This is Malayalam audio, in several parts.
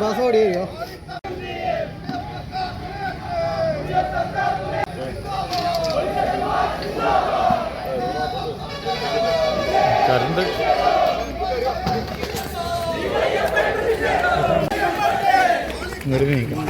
ബൈപ്പാസ് ഓടി വരുമോ? കറണ്ട് ഇങ്ങോട്ട് നീക്കാം.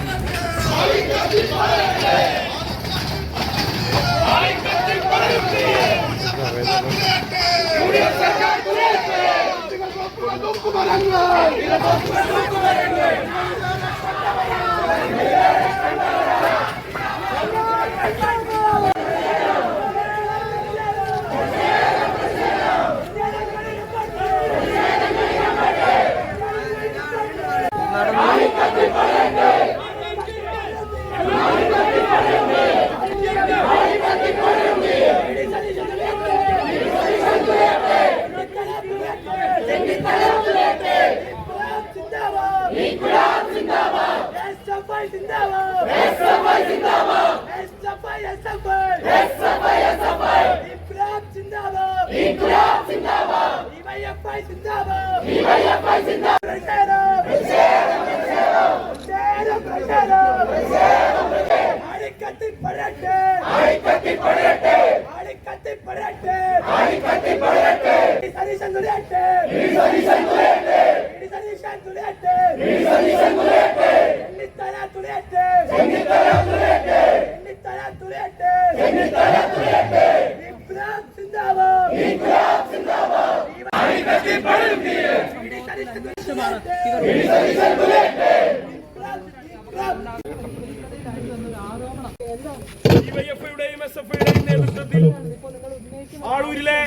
ആളൂരിലെ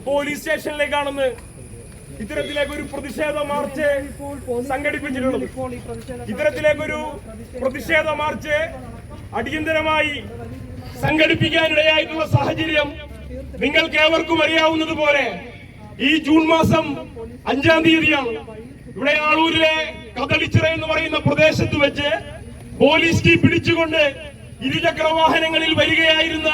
പോലീസ് സ്റ്റേഷനിലേക്കാണെന്ന് ഇത്തരത്തിലേക്കൊരു പ്രതിഷേധ മാർച്ച് സംഘടിപ്പിച്ചിട്ടുള്ളത്. ഇത്തരത്തിലേക്കൊരു പ്രതിഷേധ മാർച്ച് അടിയന്തരമായി സംഘടിപ്പിക്കാനിടയായിട്ടുള്ള സാഹചര്യം നിങ്ങൾക്ക് ഏവർക്കും അറിയാവുന്നതുപോലെ ഈ ജൂൺ മാസം 5-ാം തീയതിയാണ് ഇവിടെ ആളൂരിലെ കദളിച്ചിറ എന്ന് പറയുന്ന പ്രദേശത്ത് വെച്ച് പോലീസ് ജീപ്പ് പിടിച്ചുകൊണ്ട് ഇരുചക്ര വാഹനങ്ങളിൽ വരികയായിരുന്ന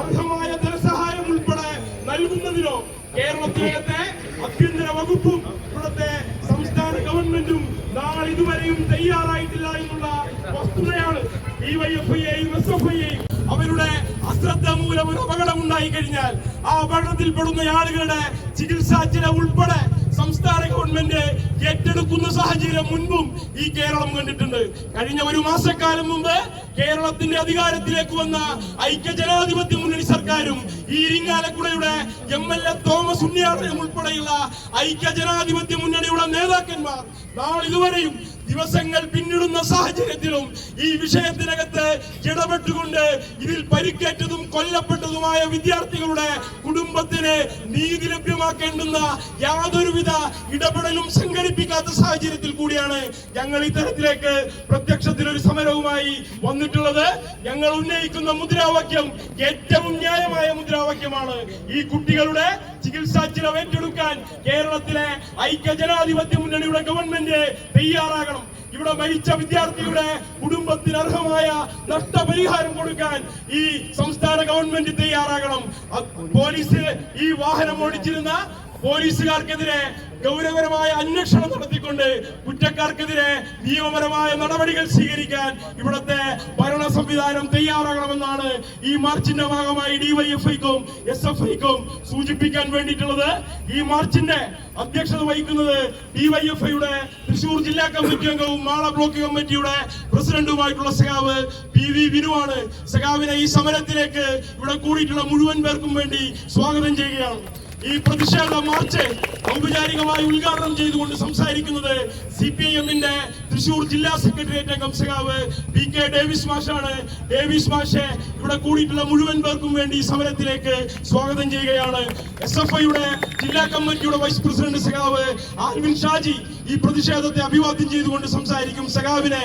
അർഹമായ ധനസഹായം ഉൾപ്പെടെ നൽകുന്നതിനോ കേരളത്തിലകത്തെ ആഭ്യന്തര വകുപ്പും ഇവിടുത്തെ സംസ്ഥാന ഗവൺമെന്റും നാളിതുവരെയും തയ്യാറായിട്ടില്ല എന്നുള്ള വസ്തുതയാണ്. ഡിവൈഎഫ്ഐയെയും എസ്എഫ്ഐയെയും അവരുടെ അശ്രദ്ധ മൂലം ഒരു അപകടം ഉണ്ടായി കഴിഞ്ഞാൽ ആ അപകടത്തിൽപ്പെടുന്ന ആളുകളുടെ ചികിത്സാ ചിലവ് ഉൾപ്പെടെ സംസ്ഥാന ഗവൺമെന്റ് ഏറ്റെടുക്കുന്ന സാഹചര്യം മുൻപും ഈ കേരളം കണ്ടിട്ടുണ്ട്. കഴിഞ്ഞ ഒരു മാസക്കാലം മുമ്പ് കേരളത്തിന്റെ അധികാരത്തിലേക്ക് വന്ന ഐക്യജനാധിപത്യ മുന്നണി സർക്കാരും ഈ ഇരിങ്ങാലക്കുടയുടെ MLA തോമസ് ഉണ്ണിയാടനും ഉൾപ്പെടെയുള്ള ഐക്യജനാധിപത്യ മുന്നണിയുടെ നേതാക്കന്മാർ നാളിതുവരെയും ദിവസങ്ങൾ പിന്നിടുന്ന സാഹചര്യത്തിലും ഈ വിഷയത്തിനകത്ത് ഇടപെട്ടുകൊണ്ട് ഇതിൽ പരിക്കേറ്റതും കൊല്ലപ്പെട്ടതുമായ വിദ്യാർത്ഥികളുടെ കുടുംബത്തിന് നീതി ലഭ്യമാക്കേണ്ടുന്ന യാതൊരുവിധ ഇടപെടലും സംഘടിപ്പിക്കാത്ത സാഹചര്യത്തിൽ കൂടിയാണ് ഞങ്ങൾ ഇത്തരത്തിലേക്ക് പ്രത്യക്ഷത്തിലൊരു സമരവുമായി വന്നിട്ടുള്ളത്. ഞങ്ങൾ ഉന്നയിക്കുന്ന മുദ്രാവാക്യം ഏറ്റവും ന്യായമായ മുദ്രാവാക്യമാണ്. ഈ കുട്ടികളുടെ ചികിത്സാ ചിലവ് ഏറ്റെടുക്കാൻ കേരളത്തിലെ ഐക്യജനാധിപത്യ മുന്നണിയുടെ ഗവൺമെന്റ് തയ്യാറാകണം. ഇവിടെ മരിച്ച വിദ്യാർത്ഥിയുടെ കുടുംബത്തിന് അർഹമായ നഷ്ടപരിഹാരം കൊടുക്കാൻ ഈ സംസ്ഥാന ഗവൺമെന്റ് തയ്യാറാകണം. പോലീസ് ഈ വാഹനം ഓടിച്ചിരുന്ന പോലീസുകാർക്കെതിരെ ഗൗരവപരമായ അന്വേഷണം നടത്തിക്കൊണ്ട് കുറ്റക്കാർക്കെതിരെ നിയമപരമായ നടപടികൾ സ്വീകരിക്കാൻ ഇവിടുത്തെ ഭരണ സംവിധാനം തയ്യാറാകണമെന്നാണ് ഈ മാർച്ചിന്റെ ഭാഗമായി ഡിവൈഎഫ്ഐക്കും എസ്എഫ്ഐക്കും സൂചിപ്പിക്കാൻ വേണ്ടിയിട്ടുള്ളത്. ഈ മാർച്ചിന്റെ അധ്യക്ഷത വഹിക്കുന്നത് ഡിവൈഎഫ്ഐയുടെ തൃശൂർ ജില്ലാ കമ്മിറ്റി അംഗവും മാള ബ്ലോക്ക് കമ്മിറ്റിയുടെ പ്രസിഡന്റുമായിട്ടുള്ള സഖാവ് PV വിനുവാണ്. സഖാവിനെ ഈ സമരത്തിലേക്ക് ഇവിടെ കൂടിയിട്ടുള്ള മുഴുവൻ പേർക്കും വേണ്ടി സ്വാഗതം ചെയ്യുകയാണ്. ഈ പ്രതിഷേധ മാർച്ച് ഔപചാരികമായി ഉദ്ഘാടനം ചെയ്തുകൊണ്ട് സംസാരിക്കുന്നത് CPIM-ന്റെ തൃശൂർ ജില്ലാ സെക്രട്ടേറിയറ്റ് അംഗം സഖാവ് PK ഡേവിസ് മാഷാണ്. ഡേവിസ് മാഷെ ഇവിടെ കൂടിയിട്ടുള്ള മുഴുവൻ പേർക്കും വേണ്ടി സമരത്തിലേക്ക് സ്വാഗതം ചെയ്യുകയാണ്. SFIയുടെ ജില്ലാ കമ്മിറ്റിയുടെ വൈസ് പ്രസിഡന്റ് സഖാവ് ആൽവിൻ ഷാജി ഈ പ്രതിഷേധത്തെ അഭിവാദ്യം ചെയ്തുകൊണ്ട് സംസാരിക്കും. സഖാവിനെ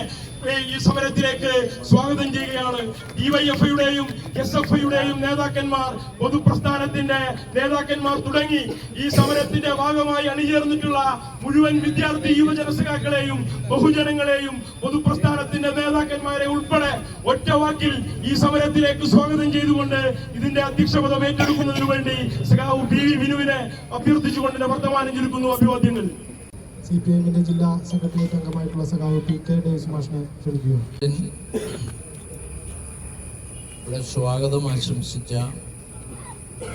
ഈ സമരത്തിലേക്ക് സ്വാഗതം ചെയ്യുകയാണ്. ഡിവൈഎഫ്ഐയുടെയും എസ്എഫ്ഐയുടെയും നേതാക്കന്മാർ, പൊതുപ്രസ്ഥാനത്തിന്റെ നേതാക്കന്മാർ തുടങ്ങി ഈ സമരത്തിന്റെ ഭാഗമായി അണിചേർന്നിട്ടുള്ള മുഴുവൻ വിദ്യാർത്ഥി യുവജന സഖാക്കളെയും ബഹുജനങ്ങളെയും പൊതുപ്രസ്ഥാനത്തിന്റെ നേതാക്കന്മാരെ ഉൾപ്പെടെ ഒറ്റവാക്കിൽ ഈ സമരത്തിലേക്ക് സ്വാഗതം ചെയ്തുകൊണ്ട് ഇതിന്റെ അധ്യക്ഷപദം ഏറ്റെടുക്കുന്നതിനു വേണ്ടി സഖാവ് PV വിനുവിനെ അഭ്യർത്ഥിച്ചുകൊണ്ട് വർത്തമാനം ചുരുക്കുന്നു. അഭിവാദ്യങ്ങൾ. CPM ജില്ലാ സെക്രട്ടേറിയറ്റ് അംഗമായിട്ടുള്ള സഖാവ് PK ഡേവിസ് മാഷിനെ ക്ഷണിക്കുകയാണ്. ഇവിടെ സ്വാഗതം ആശംസിച്ച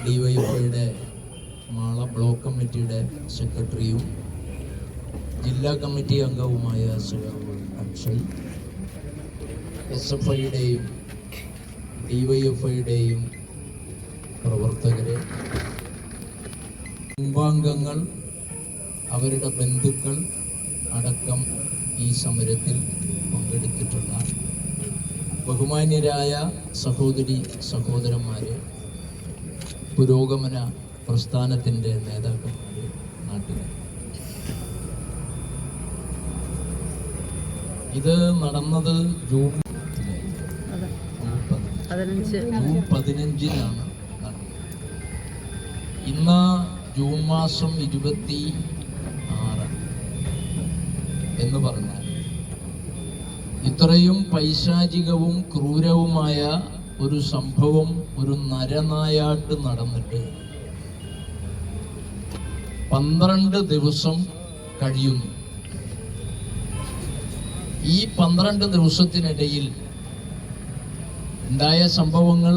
DYFIയുടെ മാള ബ്ലോക്ക് കമ്മിറ്റിയുടെ സെക്രട്ടറിയും ജില്ലാ കമ്മിറ്റി അംഗവുമായ സഖാവ് അക്ഷയ്, SFIയുടെയും DYFIയുടെയും പ്രവർത്തകരെ, കുടുംബാംഗങ്ങൾ, അവരുടെ ബന്ധുക്കൾ അടക്കം ഈ സമരത്തിൽ പങ്കെടുത്തിട്ടുള്ള ബഹുമാന്യരായ സഹോദരി സഹോദരന്മാരെ, പുരോഗമന പ്രസ്ഥാനത്തിൻ്റെ നേതാക്കന്മാരെ, നാട്ടുകാർ, ഇത് നടന്നത് ജൂൺ 15-നാണ് നടന്നത്. ഇന്ന് ജൂൺ മാസം 26 എന്ന് പറഞ്ഞാൽ ഇത്രയും പൈശാചികവും ക്രൂരവുമായ ഒരു സംഭവം ഒരു നരനായാട്ട് നടന്നിട്ട് 12 ദിവസം കഴിയുന്നു. ഈ 12 ദിവസത്തിനിടയിൽ ഉണ്ടായ സംഭവങ്ങൾ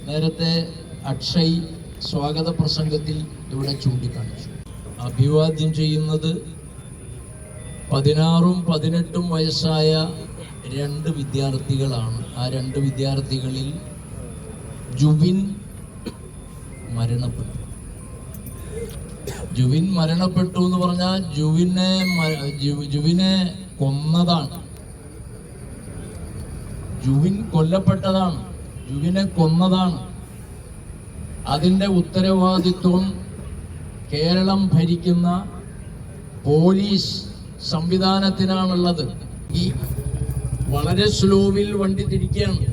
നേരത്തെ അക്ഷയ് സ്വാഗത പ്രസംഗത്തിൽ ഇവിടെ ചൂണ്ടിക്കാണിച്ചു. അഭിവാദ്യം ചെയ്യുന്നത് 16ഉം 18ഉം വയസ്സായ 2 വിദ്യാർത്ഥികളാണ്. ആ 2 വിദ്യാർത്ഥികളിൽ ജുവിൻ മരണപ്പെട്ടു. ജുവിൻ മരണപ്പെട്ടു എന്ന് പറഞ്ഞാൽ ജുവിനെ കൊന്നതാണ്. ജുവിൻ കൊല്ലപ്പെട്ടതാണ്, ജുവിനെ കൊന്നതാണ്. അതിൻ്റെ ഉത്തരവാദിത്വം കേരളം ഭരിക്കുന്ന പോലീസ് സംവിധാനത്തിനാണുള്ളത്. ഈ വളരെ സ്ലോവിൽ വണ്ടി തിരിക്കുകയാണ്.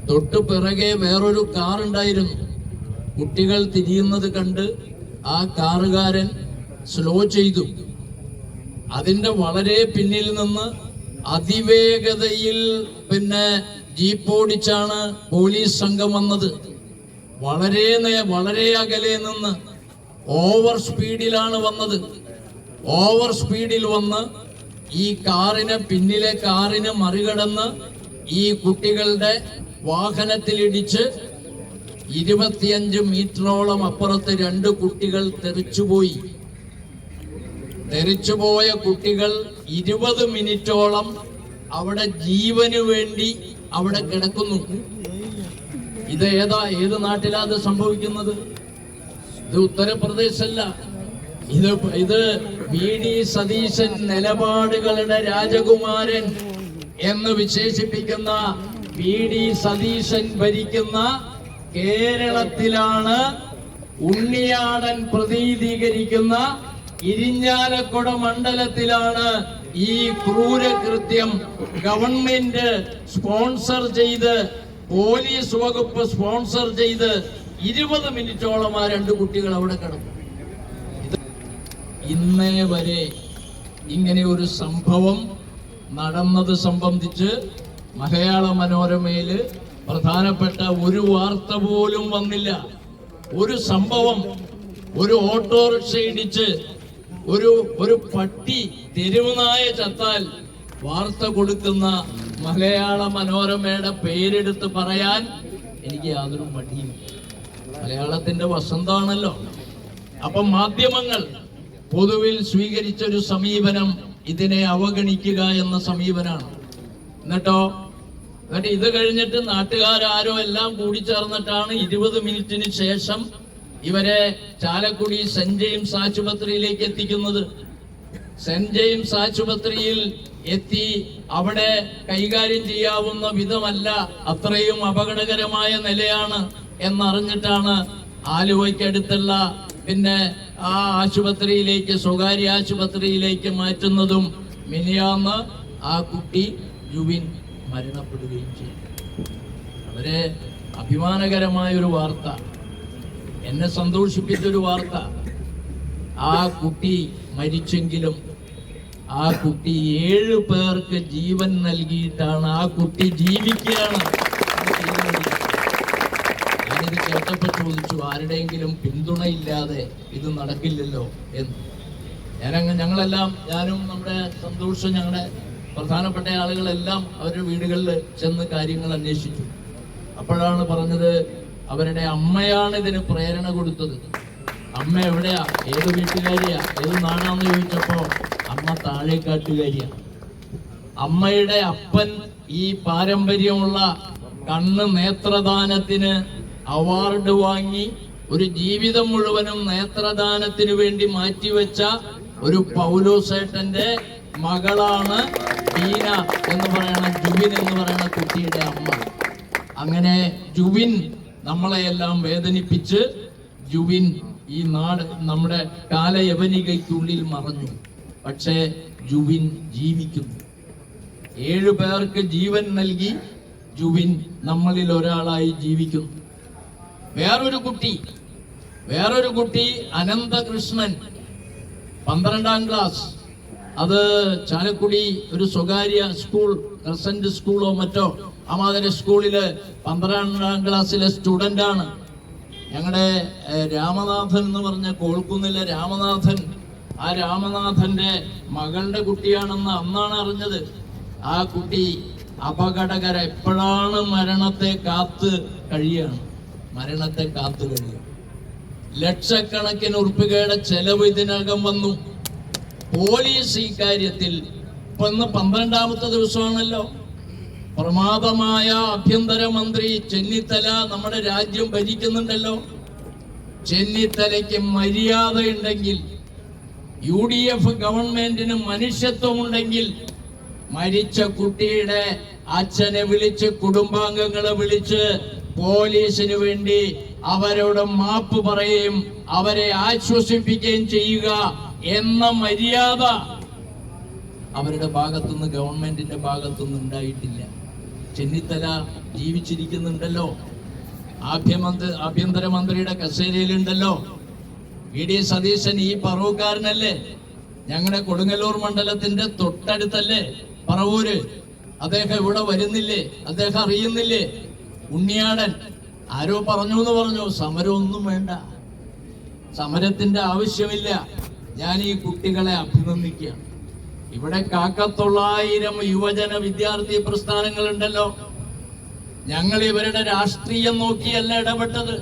തൊട്ട് പിറകെ വേറൊരു കാർ ഉണ്ടായിരുന്നു. കുട്ടികൾ തിരിയുന്നത് കണ്ട് ആ കാറുകാരൻ സ്ലോ ചെയ്തു. അതിൻ്റെ വളരെ പിന്നിൽ നിന്ന് അതിവേഗതയിൽ ജീപ്പ് ഓടിച്ചാണ് പോലീസ് സംഘം വന്നത്. വളരെ അകലെ നിന്ന് ഓവർ സ്പീഡിലാണ് വന്നത്. ഓവർ സ്പീഡിൽ വന്ന് ഈ പിന്നിലെ കാറിന് മറികടന്ന് ഈ കുട്ടികളുടെ വാഹനത്തിലിടിച്ച് 25 മീറ്ററോളം അപ്പുറത്ത് 2 കുട്ടികൾ തെറിച്ചുപോയി. തെറിച്ചുപോയ കുട്ടികൾ 20 മിനിറ്റോളം അവിടെ ജീവന് വേണ്ടി അവിടെ കിടക്കുന്നു. ഇത് ഏത് നാട്ടിലാ അത് സംഭവിക്കുന്നത്? ഇത് ഉത്തർപ്രദേശല്ല. ഇത് VD സതീശൻ നിലപാടുകളുടെ രാജകുമാരൻ എന്ന് വിശേഷിപ്പിക്കുന്ന VD സതീശൻ ഭരിക്കുന്ന കേരളത്തിലാണ് ഉണ്ണിയാടൻ പ്രതിനിധീകരിക്കുന്ന ഇരിഞ്ഞാലക്കുട മണ്ഡലത്തിലാണ് ഈ ക്രൂരകൃത്യം ഗവൺമെന്റ് സ്പോൺസർ ചെയ്ത്, പോലീസ് വകുപ്പ് സ്പോൺസർ ചെയ്ത് 20 മിനിറ്റോളം ആ 2 കുട്ടികൾ അവിടെ കിടന്നു. ഇന്നേ വരെ ഇങ്ങനെ ഒരു സംഭവം നടന്നത് സംബന്ധിച്ച് മലയാള മനോരമയിൽ പ്രധാനപ്പെട്ട ഒരു വാർത്ത പോലും വന്നില്ല. ഒരു സംഭവം, ഒരു ഓട്ടോറിക്ഷ ഇടിച്ച് ഒരു പട്ടി തെരുവ് നായ ചത്താൽ വാർത്ത കൊടുക്കുന്ന മലയാള മനോരമയുടെ പേരെടുത്ത് പറയാൻ എനിക്ക് യാതൊരു മടിയും. മലയാളത്തിന്റെ വസന്തമാണല്ലോ. അപ്പം മാധ്യമങ്ങൾ പൊതുവിൽ സ്വീകരിച്ചൊരു സമീപനം ഇതിനെ അവഗണിക്കുക എന്ന സമീപനാണ്. എന്നിട്ട് ഇത് കഴിഞ്ഞിട്ട് നാട്ടുകാരോ എല്ലാം കൂടിച്ചേർന്നിട്ടാണ് 20 മിനിറ്റിന് ശേഷം ഇവരെ ചാലക്കുടി സെന്റ് ജെയിംസ് ആശുപത്രിയിലേക്ക് എത്തിക്കുന്നത്. സെന്റ് ജെയിംസ് ആശുപത്രിയിൽ എത്തി അവിടെ കൈകാര്യം ചെയ്യാവുന്ന വിധമല്ല, അത്രയും അപകടകരമായ നിലയാണ് എന്നറിഞ്ഞിട്ടാണ് ആലുവയ്ക്കടുത്തുള്ള ആ ആശുപത്രിയിലേക്ക്, സ്വകാര്യ ആശുപത്രിയിലേക്ക് മാറ്റുന്നതും മിനിയാന്ന് ആ കുട്ടി ജുവിൻ മരണപ്പെടുകയും ചെയ്തു. വളരെ അഭിമാനകരമായൊരു വാർത്ത, എന്നെ സന്തോഷിപ്പിച്ചൊരു വാർത്ത. ആ കുട്ടി മരിച്ചെങ്കിലും ആ കുട്ടി 7 പേർക്ക് ജീവൻ നൽകിയിട്ടാണ് ആ കുട്ടി ജീവിക്കുകയാണ്. ഞാനിത് കേട്ടപ്പോൾ ചോദിച്ചു, ആരുടെയെങ്കിലും പിന്തുണയില്ലാതെ ഇത് നടക്കില്ലല്ലോ എന്ന്. ഞങ്ങളെല്ലാം, ഞാനും നമ്മുടെ സന്തോഷം, ഞങ്ങളുടെ പ്രധാനപ്പെട്ട ആളുകളെല്ലാം അവരുടെ വീടുകളിൽ ചെന്ന് കാര്യങ്ങൾ അന്വേഷിച്ചു. അപ്പോഴാണ് പറഞ്ഞത് അവരുടെ അമ്മയാണ് ഇതിന് പ്രേരണ കൊടുത്തത്. അമ്മ എവിടെയാ, ഏത് വീട്ടുകാരിയാ, ഏത് നാടാന്ന് ചോദിച്ചപ്പോ അമ്മ താഴേക്കാട്ടുകാരിയാ. അമ്മയുടെ അപ്പൻ ഈ പാരമ്പര്യമുള്ള കണ്ണ് നേത്രദാനത്തിന് അവാർഡ് വാങ്ങി ഒരു ജീവിതം മുഴുവനും നേത്രദാനത്തിന് വേണ്ടി മാറ്റിവെച്ച ഒരു പൗലോസേട്ടന്റെ മകളാണ് ബീന എന്ന് പറയുന്ന, ജുബിൻ എന്ന് പറയുന്ന കുട്ടിയുടെ അമ്മ. അങ്ങനെ ജുബിൻ നമ്മളെയെല്ലാം വേദനിപ്പിച്ച് ജുബിൻ ഈ നാട് നമ്മുടെ കാലയവനികയ്ക്കുള്ളിൽ മറഞ്ഞു. പക്ഷേ ജുബിൻ ജീവിക്കുന്നു. 7 പേർക്ക് ജീവൻ നൽകി ജുബിൻ നമ്മളിൽ ഒരാളായി ജീവിക്കുന്നു. വേറൊരു കുട്ടി അനന്തകൃഷ്ണൻ, 12ാം ക്ലാസ്. അത് ചാലക്കുടി ഒരു സ്വകാര്യ സ്കൂൾ, ക്രസന്റ് സ്കൂളോ മറ്റോ അമാതിരി സ്കൂളില് 12ാം ക്ലാസ്സിലെ സ്റ്റുഡന്റ് ആണ്. ഞങ്ങളുടെ രാമനാഥൻ എന്ന് പറഞ്ഞ കോൾക്കുന്നിലെ രാമനാഥൻ, ആ രാമനാഥന്റെ മകളുടെ കുട്ടിയാണെന്ന് അന്നാണ് അറിഞ്ഞത്. ആ കുട്ടി അപകടകര, എപ്പോഴാണ് മരണത്തെ കാത്ത് കഴിയുക. ലക്ഷക്കണക്കിന് ഉറുപ്പികയുടെ ചെലവ് ഇതിനകം വന്നു. പോലീസ് ഈ കാര്യത്തിൽ ഇന്ന് 12ാമത്തെ ദിവസമാണല്ലോ. പ്രമാദമായ ആഭ്യന്തരമന്ത്രി ചെന്നിത്തല നമ്മുടെ രാജ്യം ഭരിക്കുന്നുണ്ടല്ലോ. ചെന്നിത്തലയ്ക്ക് മര്യാദയുണ്ടെങ്കിൽ, UDF ഗവൺമെന്റിന് മനുഷ്യത്വമുണ്ടെങ്കിൽ, മരിച്ച കുട്ടിയുടെ അച്ഛനെ വിളിച്ച്, കുടുംബാംഗങ്ങളെ വിളിച്ച് പോലീസിന് വേണ്ടി അവരോട് മാപ്പ് പറയുകയും അവരെ ആശ്വസിപ്പിക്കുകയും ചെയ്യുക എന്ന മര്യാദ അവരുടെ ഭാഗത്തുനിന്ന്, ഗവൺമെന്റിന്റെ ഭാഗത്തുനിന്ന് ഉണ്ടായിട്ടില്ല. ചെന്നിത്തല ജീവിച്ചിരിക്കുന്നുണ്ടല്ലോ, ആഭ്യന്തരമന്ത്രിയുടെ കസേരയിലുണ്ടല്ലോ. VD സതീശൻ ഈ പറവൂക്കാരനല്ലേ, ഞങ്ങളുടെ കൊടുങ്ങല്ലൂർ മണ്ഡലത്തിന്റെ തൊട്ടടുത്തല്ലേ പറവൂര്. അദ്ദേഹം ഇവിടെ വരുന്നില്ലേ? അദ്ദേഹം അറിയുന്നില്ലേ? ഉണ്ണിയാടൻ ആരോ പറഞ്ഞു സമരമൊന്നും വേണ്ട, സമരത്തിന്റെ ആവശ്യമില്ല. ഞാൻ ഈ കുട്ടികളെ അഭിനന്ദിക്കുകയാണ്. ഇവിടെ 900 യുവജന വിദ്യാർത്ഥി പ്രസ്ഥാനങ്ങളുണ്ടല്ലോ. ഞങ്ങൾ ഇവരുടെ രാഷ്ട്രീയം നോക്കിയല്ല ഇടപെട്ടത്.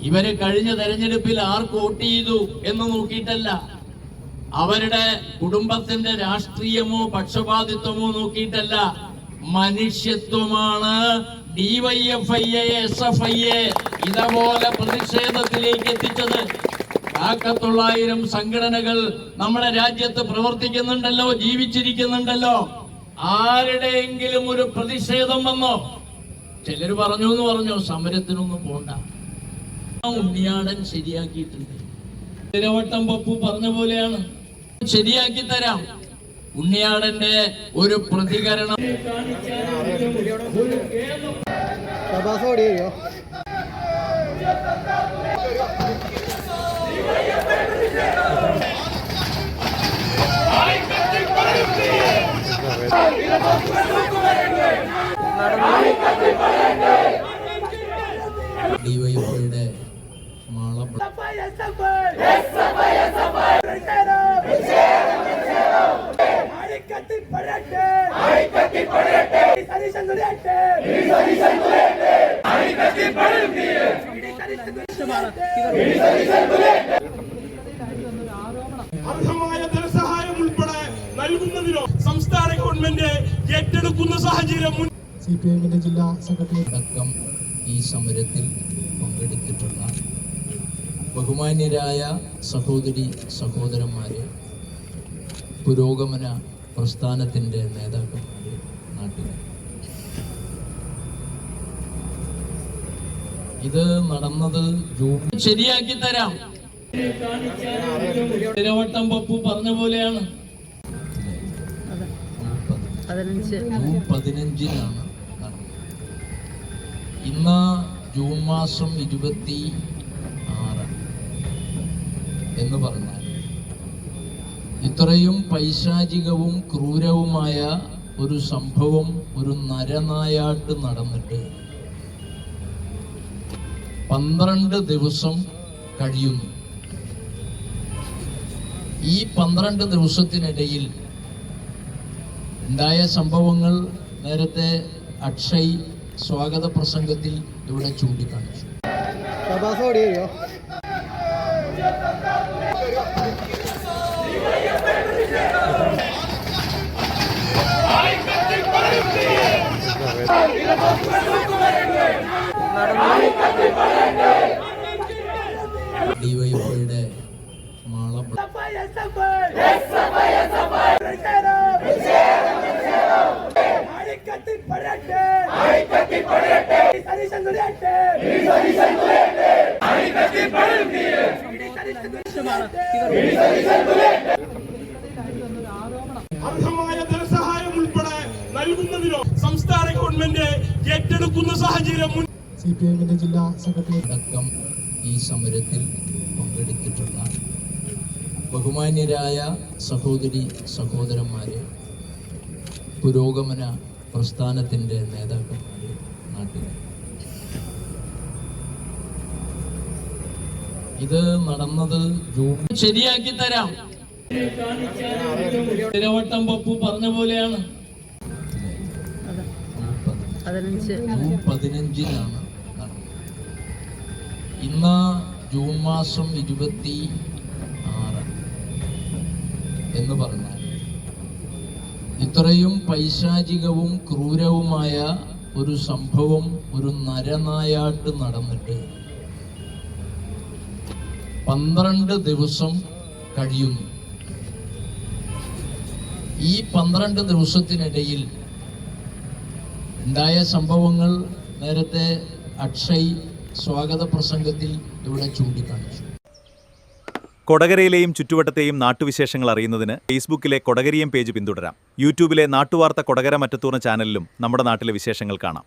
ഇവര് കഴിഞ്ഞ തെരഞ്ഞെടുപ്പിൽ ആർക്ക് വോട്ട് ചെയ്തു എന്ന് നോക്കിയിട്ടല്ല, അവരുടെ കുടുംബത്തിന്റെ രാഷ്ട്രീയമോ പക്ഷപാതിത്വമോ നോക്കിയിട്ടല്ല, മനുഷ്യത്വമാണ് DYFI-യെ SFI-യെ ഇതുപോലെ പ്രതിഷേധത്തിലേക്ക് എത്തിച്ചത്. 900 സംഘടനകൾ നമ്മുടെ രാജ്യത്ത് പ്രവർത്തിക്കുന്നുണ്ടല്ലോ, ജീവിച്ചിരിക്കുന്നുണ്ടല്ലോ. ആരുടെയെങ്കിലും ഒരു പ്രതിഷേധം വന്നോ? ചിലർ പറഞ്ഞു സമരത്തിനൊന്നും പോണ്ട. ഉണ്ണിയാടൻ ശരിയാക്കിയിട്ടുണ്ട്. തിരവട്ടം പപ്പു പറഞ്ഞ പോലെയാണ്, ശരിയാക്കി തരാം. ഉണ്ണിയാടന്റെ ഒരു പ്രതികരണം DYFI-യുടെ മാളം അർഹമായ ധനസഹായം ഉൾപ്പെടെ നൽകുന്നതിനോ സംസ്ഥാന ഗവൺമെന്റ് ഏറ്റെടുക്കുന്ന സാഹചര്യം CPI-ന്റെ ജില്ലാ സെക്രട്ടറി അടക്കം ഈ സമരത്തിൽ പങ്കെടുത്തിട്ടുള്ള ബഹുമാന്യരായ സഹോദരി സഹോദരന്മാരെ, പുരോഗമന പ്രസ്ഥാനത്തിന്റെ നേതാക്കന്മാരെ, നാട്ടുകാർ, ഇത് നടന്നത് ശരിയാക്കി തരാം. തിരവട്ടം പപ്പു പറഞ്ഞ പോലെയാണ്. ജൂൺ 15-നാണ് നടന്നത്. ഇന്ന് ജൂൺ മാസം 26 എന്ന് പറഞ്ഞാൽ ഇത്രയും പൈശാചികവും ക്രൂരവുമായ ഒരു സംഭവം ഒരു നരനായാട്ട് നടന്നിട്ട് 12 ദിവസം കഴിയുന്നു. ഈ 12 ദിവസത്തിനിടയിൽ ഉണ്ടായ സംഭവങ്ങൾ നേരത്തെ അക്ഷയ് സ്വാഗത പ്രസംഗത്തിൽ ഇവിടെ ചൂണ്ടിക്കാണിച്ചു. ഡിവൈഎഫ്ഐയുടെ മാള അർഹമായ ധനസഹായം ഉൾപ്പെടെ നൽകുന്നതിനോ സംസ്ഥാന ഗവൺമെന്റ് ഏറ്റെടുക്കുന്ന സാഹചര്യം CPM-ന്റെ ജില്ലാ സെക്രട്ടറി അടക്കം ഈ സമരത്തിൽ പങ്കെടുത്തിട്ടുള്ള ബഹുമാന്യരായ സഹോദരി സഹോദരന്മാരെ, പുരോഗമന പ്രസ്ഥാനത്തിൻ്റെ നേതാക്കന്മാരെ, നാട്ടിൽ ഇത് നടന്നത് ശരിയാക്കി തരാം. തിരവട്ടം പപ്പു പറഞ്ഞ പോലെയാണ്. ജൂൺ 15-നാണ് നടന്നത്. ഇന്ന് ജൂൺ മാസം 26 എന്ന് പറഞ്ഞാൽ ഇത്രയും പൈശാചികവും ക്രൂരവുമായ ഒരു സംഭവം ഒരു നരനായാട്ട് നടന്നിട്ട് 12 ദിവസം കഴിയുന്നു. ഈ 12 ദിവസത്തിനിടയിൽ ഉണ്ടായ സംഭവങ്ങൾ നേരത്തെ അക്ഷയ് സ്വാഗത പ്രസംഗത്തിൽ ഇവിടെ ചൂണ്ടിക്കാണിച്ചു. കൊടകരയിലെയും ചുറ്റുവട്ടത്തെയും നാട്ടുവിശേഷങ്ങൾ അറിയുന്നതിന് ഫേസ്ബുക്കിലെ കൊടകരിയം പേജ് പിന്തുടരാം. യൂട്യൂബിലെ നാട്ടുവാർത്ത കൊടകര മറ്റത്തൂർന്ന ചാനലിലും നമ്മുടെ നാട്ടിലെ വിശേഷങ്ങൾ കാണാം.